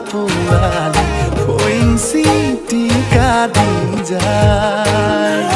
পোৱালি ফৈঞ্চি টিকা দি যায়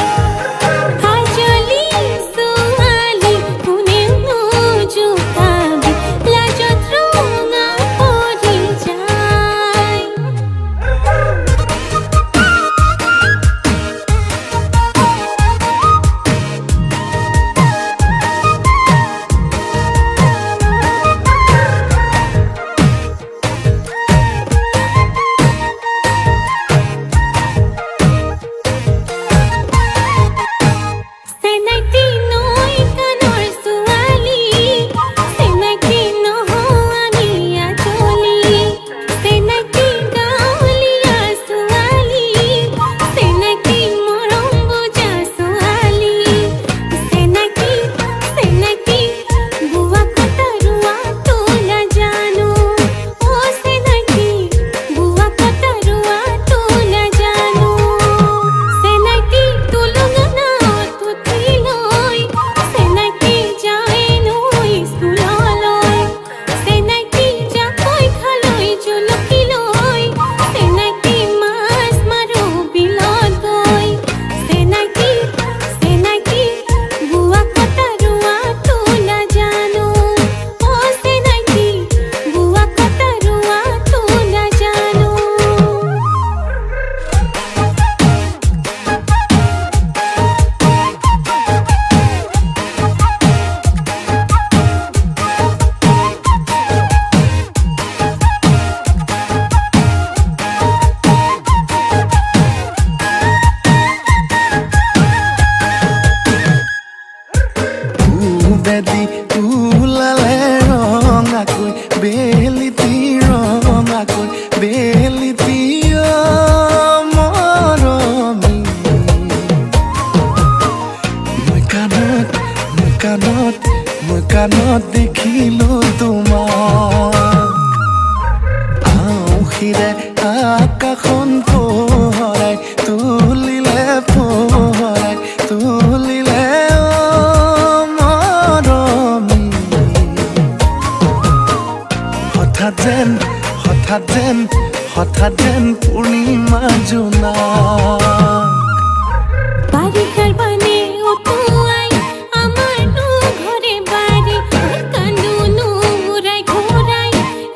বেদি ওলালে ৰঙাকৈ বেলিতি ৰঙাকৈ বেলিতি মৰমী মই কাণত দেখিলো তোমাক আউসিৰে আকাশখন পোহৰাই তুলিলে হঠাৎ যেন পূৰ্ণিমা জোনা বাৰিষাৰ পানে উটুৱাই আমাৰনো ঘৰে বাৰী কান্দোনো উৰাই ঘূৰাই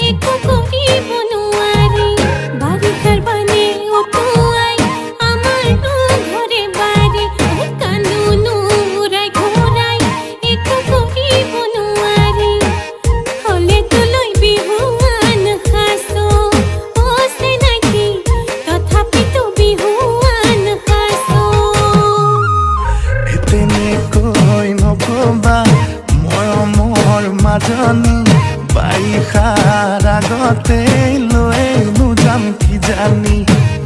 একো কৰিব নোৱাৰি বাৰিষাৰ পানে উটুৱাই আমাৰনো ঘৰে বাৰী কান্দোনো উৰাই ঘূৰাই একো কৰিব নোৱাৰি হলে তোলৈ বিহুৱান সাঁচো মাজনী বাৰিষাৰ আগতে লৈ যাম কিজানি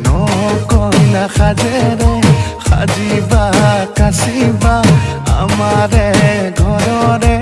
নকইনা সাজেৰে সাজিবা কাচিবা আমাৰে ঘৰৰে